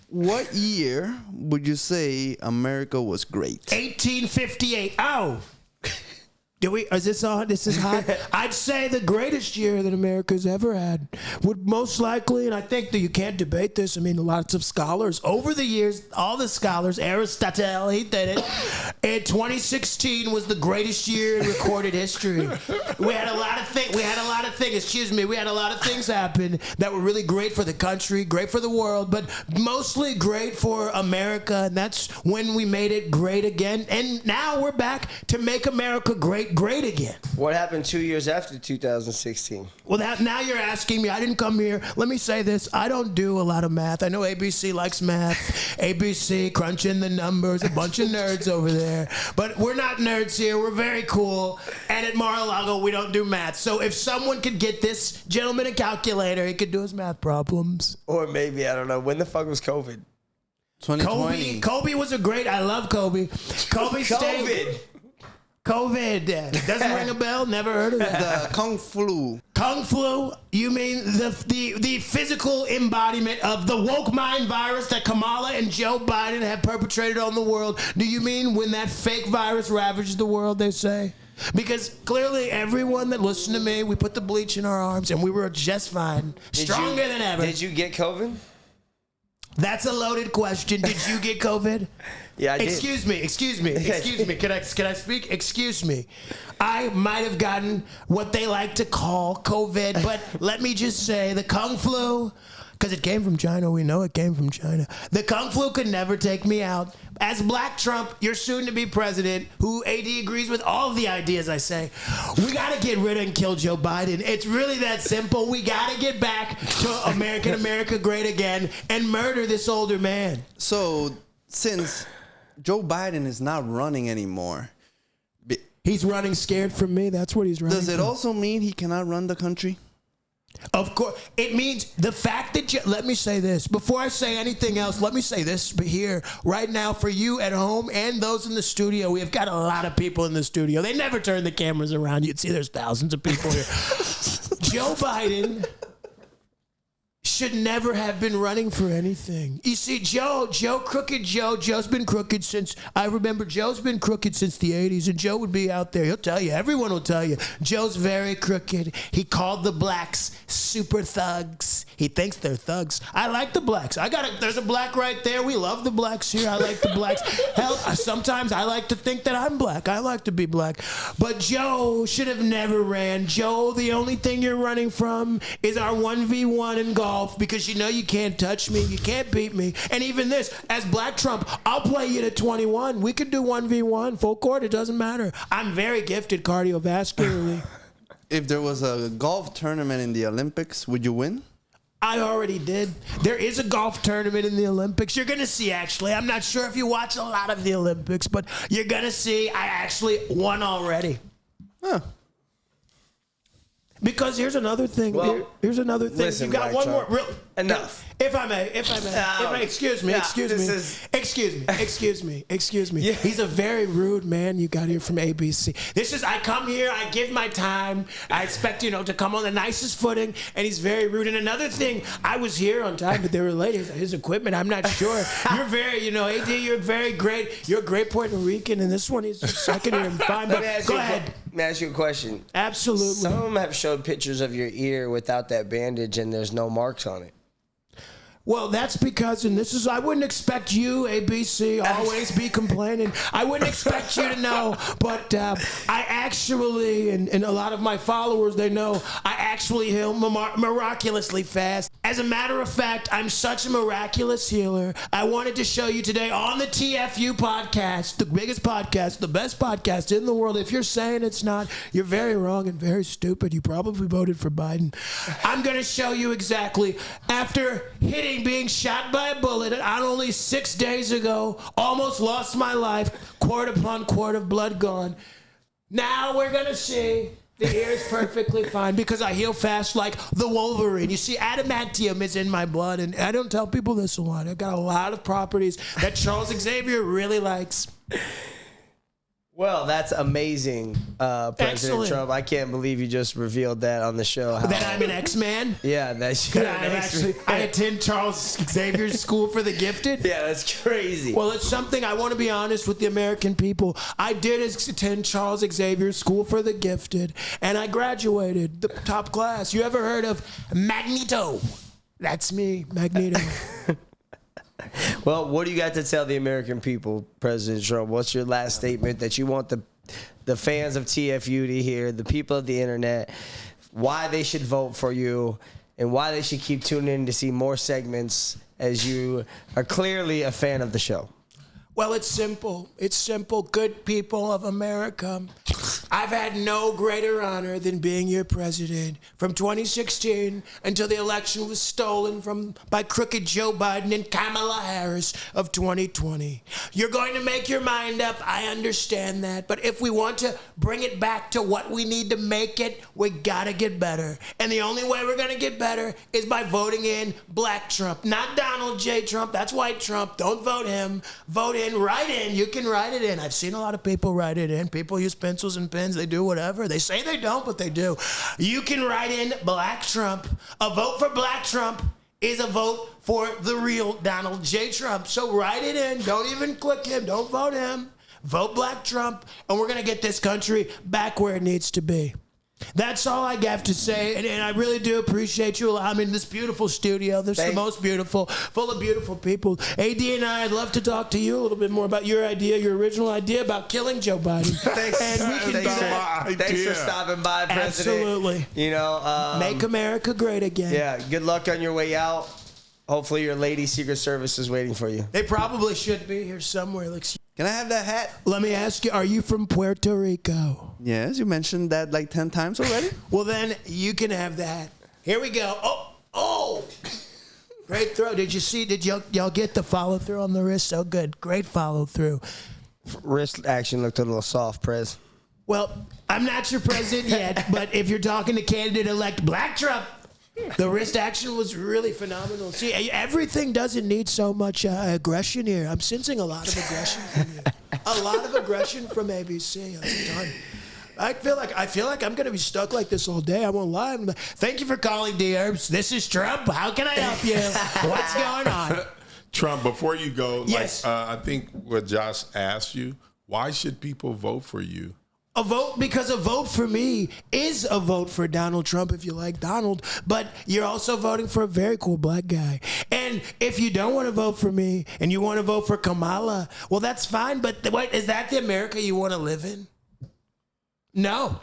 What year would you say America was great? 1858. Oh. Is this on? This is hot. I'd say the greatest year that America's ever had would most likely, and I think that you can't debate this. I mean, lots of scholars over the years, all the scholars, Aristotle, he did it. In 2016 was the greatest year in recorded history. We had a lot of things. We had a lot of things happen that were really great for the country, great for the world, but mostly great for America. And that's when we made it great again. And now we're back to make America great again. What happened 2 years after 2016? Well, now you're asking me. I didn't come here. Let me say this. I don't do a lot of math. I know ABC likes math. ABC, crunching the numbers, a bunch of nerds over there. But we're not nerds here. We're very cool. And at Mar-a-Lago, we don't do math. So if someone could get this gentleman a calculator, he could do his math problems. Or maybe, I don't know. When the fuck was COVID? 2020. Kobe was a great. I love Kobe. COVID. Doesn't ring a bell? Never heard of that. The Kung Flu. Kung Flu? You mean the physical embodiment of the woke mind virus that Kamala and Joe Biden have perpetrated on the world? Do you mean when that fake virus ravaged the world, they say? Because clearly everyone that listened to me, we put the bleach in our arms and we were just fine. Stronger than ever. Did you get COVID? That's a loaded question. Did you get COVID? Yeah, I did. Excuse me. Can I speak? Excuse me. I might have gotten what they like to call COVID, but let me just say the Kung Flu, because it came from China. We know it came from China. The Kung Flu could never take me out. As Black Trump, your soon-to-be president, who AD agrees with all of the ideas I say, we got to get rid of and kill Joe Biden. It's really that simple. We got to get back to America great again and murder this older man. So, since Joe Biden is not running anymore, he's running scared from me. That's what he's running does it from. also mean he cannot run the country? Of course. It means the fact that let me say this. Before I say anything else, let me say this here right now for you at home and those in the studio. We have got a lot of people in the studio. They never turn the cameras around. You'd see there's thousands of people here. Joe Biden should never have been running for anything. You see, Crooked Joe's been crooked since, I remember Joe's been crooked since the 80s, and Joe would be out there. He'll tell you, everyone will tell you, Joe's very crooked. He called the blacks super thugs. He thinks they're thugs. I like the blacks. There's a black right there. We love the blacks here. I like the blacks. Hell, sometimes I like to think that I'm black. I like to be black. But Joe should have never ran. Joe, the only thing you're running from is our 1v1 in golf, because you know you can't touch me. You can't beat me. And even this, as Black Trump, I'll play you to 21. We could do 1v1, full court. It doesn't matter. I'm very gifted cardiovascularly. If there was a golf tournament in the Olympics, would you win? I already did. There is a golf tournament in the Olympics. You're going to see, actually. I'm not sure if you watch a lot of the Olympics, but you're going to see I actually won already. Huh. Because here's another thing. Well, here's another thing. listen, You got Black one Trump. more. Enough. If I may, excuse me. Yeah. He's a very rude man you got here from ABC. I come here, I give my time, I expect, to come on the nicest footing, and he's very rude. And another thing, I was here on time, but they were late. His equipment, I'm not sure. You're very, AD, you're very great. You're a great Puerto Rican, and this one is second here and fine, but go ahead. Let me ask you a question. Absolutely. Some have showed pictures of your ear without that bandage, and there's no marks on it. Well, that's because, I wouldn't expect you, ABC, always be complaining. I wouldn't expect you to know, but I actually, and a lot of my followers, they know, I actually heal miraculously fast. As a matter of fact, I'm such a miraculous healer. I wanted to show you today on the TFU Podcast, the biggest podcast, the best podcast in the world. If you're saying it's not, you're very wrong and very stupid. You probably voted for Biden. I'm going to show you exactly. After being shot by a bullet on only 6 days ago, almost lost my life, quart upon quart of blood gone. Now we're going to see the ear is perfectly fine because I heal fast like the Wolverine. You see, adamantium is in my blood, and I don't tell people this a lot. I've got a lot of properties that Charles Xavier really likes. Well, that's amazing, President Excellent. Trump. I can't believe you just revealed that on the show. That I'm an X-Man? Yeah, that's I attend Charles Xavier's School for the Gifted? Yeah, that's crazy. Well, it's something I want to be honest with the American people. I did attend Charles Xavier's School for the Gifted, and I graduated the top class. You ever heard of Magneto? That's me, Magneto. Well, what do you got to tell the American people, President Trump? What's your last statement that you want the fans of TFU to hear, the people of the internet, why they should vote for you, and why they should keep tuning in to see more segments, as you are clearly a fan of the show? Well, it's simple. It's simple. Good people of America, I've had no greater honor than being your president from 2016 until the election was stolen by crooked Joe Biden and Kamala Harris of 2020. You're going to make your mind up. I understand that. But if we want to bring it back to what we need to make it, we got to get better. And the only way we're going to get better is by voting in Black Trump, not Donald J. Trump. That's white Trump. Don't vote him. Vote in. Write in. You can write it in. I've seen a lot of people write it in. People use pencils and pens. They do whatever. They say they don't, but they do. You can write in Black Trump. A vote for Black Trump is a vote for the real Donald J. Trump. So write it in. Don't even click him. Don't vote him. Vote Black Trump, and we're going to get this country back where it needs to be. That's all I have to say, and I really do appreciate you. I'm in this beautiful studio. This is the most beautiful, full of beautiful people. AD and I'd love to talk to you a little bit more about your idea, your original idea about killing Joe Biden. Thanks for stopping by, President. Absolutely. You know, make America great again. Yeah, good luck on your way out. Hopefully your lady Secret Service is waiting for you. They probably should be here somewhere. Can I have that hat? Let me ask you, are you from Puerto Rico? Yes, you mentioned that like 10 times already. Well, then you can have the hat. Here we go. Oh. Great throw. Did y'all get the follow through on the wrist? So good. Great follow through. Wrist action looked a little soft, Prez. Well, I'm not your president yet, but if you're talking to candidate-elect Black Trump, the wrist action was really phenomenal. See, everything doesn't need so much aggression here. I'm sensing a lot of aggression from you. A lot of aggression from ABC. I'm done. I feel like I'm going to be stuck like this all day. I won't lie. Thank you for calling, D-Herbs. This is Trump. How can I help you? What's going on? Trump, before you go, yes. I think what Josh asked you, why should people vote for you? Because a vote for me is a vote for Donald Trump if you like Donald, but you're also voting for a very cool black guy. And if you don't want to vote for me and you want to vote for Kamala, well, that's fine, but what, is that the America you want to live in? No.